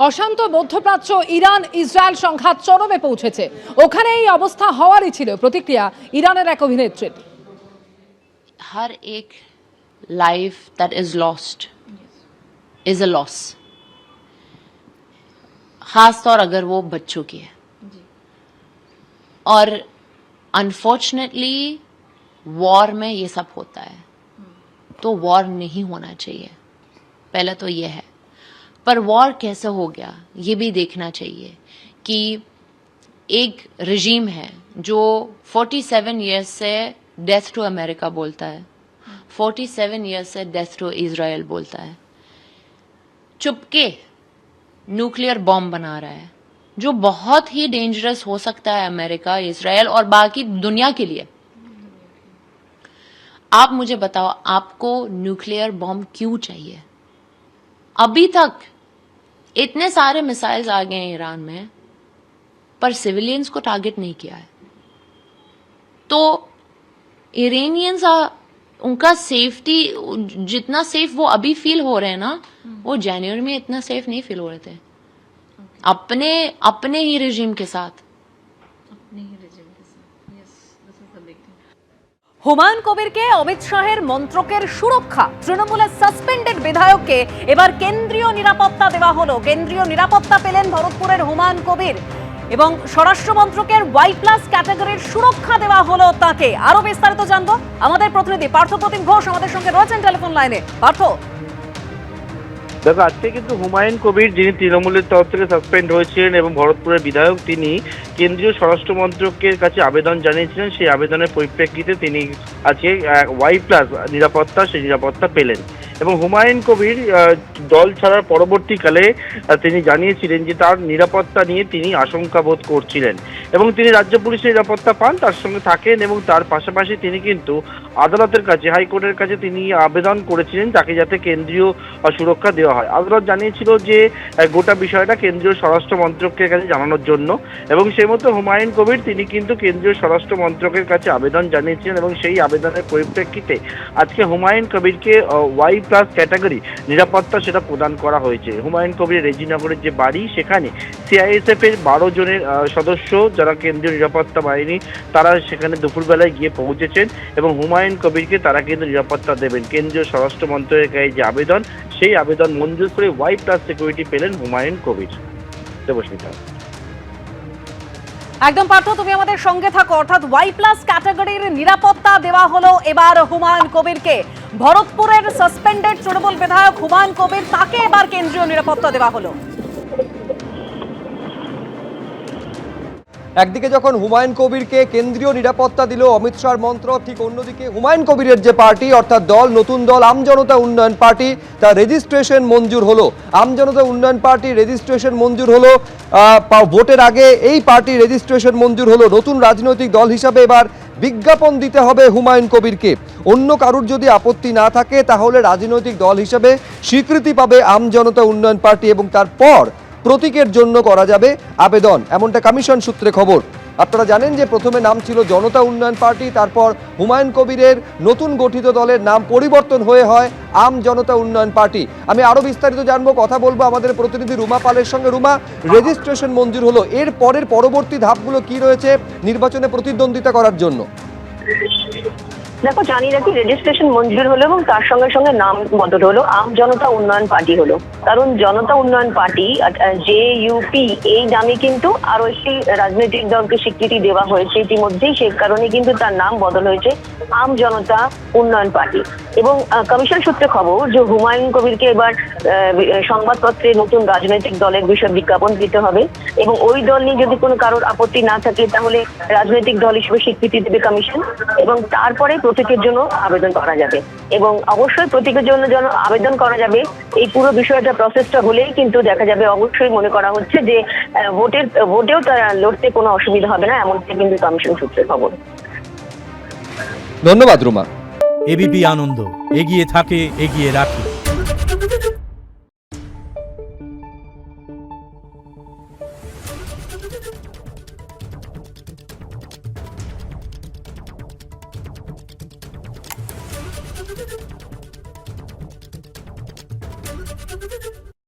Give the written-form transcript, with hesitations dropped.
অশান্ত মধ্যপ্রাচ্য Iran Israel সংঘাত চরমে পৌঁছেছে। ওখানে এই অবস্থা হওয়ারই ছিল। প্রতিক্রিয়া ইরানের এক অভিনেত্রীর। हर एक life that is lost is a loss, खास तौर अगर वो बच्चों की है। और अनफॉर्चुनेटली वॉर में ये सब होता है, तो वॉर नहीं होना चाहिए, पहले तो ये है। पर वॉर कैसे हो गया ये भी देखना चाहिए कि एक रजीम है जो 47 ईयर्स से डेथ टू अमेरिका बोलता है, 47 ईयर्स से डेथ टू इजराइल बोलता है, चुपके न्यूक्लियर बॉम्ब बना रहा है जो बहुत ही डेंजरस हो सकता है अमेरिका, इजराइल और बाकी दुनिया के लिए। आप मुझे बताओ, आपको न्यूक्लियर बॉम्ब क्यों चाहिए? अभी तक इतने सारे मिसाइल्स आ गए हैं ईरान में, पर सिविलियंस को टारगेट नहीं किया है। तो इरानियंस उनका सेफ्टी, जितना सेफ वो अभी फील हो रहे हैं ना, वो जनवरी में इतना सेफ नहीं फील हो रहे थे अपने ही रेजिम के साथ। হুমায়ুন কবিরকে অমিত শাহের মন্ত্রকের সুরক্ষা, তৃণমূলের সাসপেন্ডেড বিধায়ককে এবার কেন্দ্রীয় নিরাপত্তা দেওয়া হলো। কেন্দ্রীয় নিরাপত্তা পেলেন ভরতপুরের হুমায়ুন কবির এবং স্বরাষ্ট্র মন্ত্রকের Y+ ক্যাটাগরির সুরক্ষা দেওয়া হলো তাকে। আরো বিস্তারিত জানবো আমাদের প্রতিনিধি পার্থপ্রতিম ঘোষ আমাদের সঙ্গে রয়েছেন টেলিফোন লাইনে। পার্থ, দেখো, আজকে কিন্তু হুমায়ুন কবির, যিনি তৃণমূলের তরফ থেকে সাসপেন্ড হয়েছিলেন এবং ভরতপুরের বিধায়ক, তিনি কেন্দ্রীয় স্বরাষ্ট্র মন্ত্রকের কাছে আবেদন জানিয়েছিলেন। সেই আবেদনের পরিপ্রেক্ষিতে তিনি আজকে Y+ নিরাপত্তা, সেই নিরাপত্তা পেলেন। এবং হুমায়ুন কবির দল ছাড়ার পরবর্তীকালে তিনি জানিয়েছিলেন যে তার নিরাপত্তা নিয়ে তিনি আশঙ্কা বোধ করছিলেন এবং তিনি রাজ্য পুলিশের নিরাপত্তা পান, তার সঙ্গে থাকেন এবং তার পাশাপাশি তিনি কিন্তু আদালতের কাছে, হাইকোর্টের কাছে তিনি আবেদন করেছিলেন তাকে যাতে কেন্দ্রীয় সুরক্ষা দেওয়া হয়। আদালত জানিয়েছিল যে গোটা বিষয়টা কেন্দ্রীয় স্বরাষ্ট্র মন্ত্রকের কাছে জানানোর জন্য, এবং সেই মতো হুমায়ুন কবির তিনি কিন্তু কেন্দ্রীয় স্বরাষ্ট্র মন্ত্রকের কাছে আবেদন জানিয়েছিলেন এবং সেই আবেদনের পরিপ্রেক্ষিতে আজকে হুমায়ুন কবিরকে Y+ ক্যাটাগরি নিরাপত্তা সেটা প্রদান করা হয়েছে। হুমায়ুন কবির রেজিনগরের যে বাড়ি, সেখানে CISF এর 12 জনের সদস্য যারা কেন্দ্রীয় নিরাপত্তা বাহিনী, তারা সেখানে দুপুরবেলায় গিয়ে পৌঁছেছেন এবং হুমায়ুন কবিরকে তারা কিন্তু নিরাপত্তা দেবেন। কেন্দ্রীয় স্বরাষ্ট্র মন্ত্রকের কাছে যে আবেদন, সেই আবেদন মঞ্জুর করে Y+ সিকিউরিটি পেলেন হুমায়ুন কবির। দেবস্মিতা, একদম পার্থ, তুমি আমাদের সঙ্গে থাকো। অর্থাৎ Y+ ক্যাটাগরির নিরাপত্তা দেওয়া হলো এবার হুমায়ুন কবিরকে। ভরতপুরের সাসপেন্ডেড তৃণমূল বিধায়ক হুমায়ুন কবির, তাকে এবার কেন্দ্রীয় নিরাপত্তা দেওয়া হলো। একদিকে যখন হুমায়ুন কবিরকে কেন্দ্রীয় নিরাপত্তা দিল অমিত শাহর মন্ত্র, ঠিক অন্যদিকে হুমায়ুন কবিরের যে পার্টি, অর্থাৎ দল, নতুন দল আমজনতা উন্নয়ন পার্টি, তার রেজিস্ট্রেশন মঞ্জুর হলো। আমজনতা উন্নয়ন পার্টি রেজিস্ট্রেশন মঞ্জুর হলো ভোটের আগে। এই পার্টি রেজিস্ট্রেশন মঞ্জুর হলো। নতুন রাজনৈতিক দল হিসাবে এবার বিজ্ঞাপন দিতে হবে হুমায়ুন কবিরকে। অন্য কারুর যদি আপত্তি না থাকে তাহলে রাজনৈতিক দল হিসাবে স্বীকৃতি পাবে আমজনতা উন্নয়ন পার্টি এবং তারপর প্রতীকের জন্য করা যাবে আবেদন, এমনটা কমিশন সূত্রে খবর। আপনারা জানেন যে প্রথমে নাম ছিল জনতা উন্নয়ন পার্টি, তারপর হুমায়ুন কবিরের নতুন গঠিত দলের নাম পরিবর্তন হয়ে হয় আমজনতা উন্নয়ন পার্টি। আমি আরো বিস্তারিত জানবো, কথা বলবো আমাদের প্রতিনিধি রুমা পালের সঙ্গে। রুমা, রেজিস্ট্রেশন মঞ্জুর হলো, এর পরের পরবর্তী ধাপগুলো কি রয়েছে নির্বাচনে প্রতিদ্বন্দ্বিতা করার জন্য? দেখো, জানি রাখি, রেজিস্ট্রেশন মঞ্জুর হলো এবং তার সঙ্গে সঙ্গে নাম বদল হলো, আম জনতা উন্নয়ন পার্টি হলো। কারণ জনতা উন্নয়ন পার্টি, JUP, এই নামে কিন্তু আরো একটি রাজনৈতিক দলকে স্বীকৃতি দেওয়া হয়েছে ইতিমধ্যেই, সেই কারণে কিন্তু তার নাম বদল হয়েছে আম জনতা উন্নয়ন পার্টি। এবং কমিশন সূত্রে খবর যে হুমায়ুন কবিরকে এবার সংবাদপত্রে নতুন রাজনৈতিক দলের বিষয়ে বিজ্ঞাপন দিতে হবে এবং ওই দল নিয়ে যদি কোনো কারোর আপত্তি না থাকে তাহলে রাজনৈতিক দল হিসেবে স্বীকৃতি দেবে কমিশন এবং তারপরে প্রতীকের জন্য আবেদন করা যাবে। এবং অবশ্যই প্রতীকের জন্য আবেদন করা যাবে, এই পুরো বিষয়টা প্রসেসটা হলেই কিন্তু দেখা যাবে, অবশ্যই মনে করা হচ্ছে যে ভোটেও তারা লড়তে কোনো অসুবিধা হবে না, এমনটা কিন্তু কমিশন সূত্রে খবর। ধন্যবাদ রুমা। ABP আনন্দ, এগিয়ে থাকে, এগিয়ে রাখে।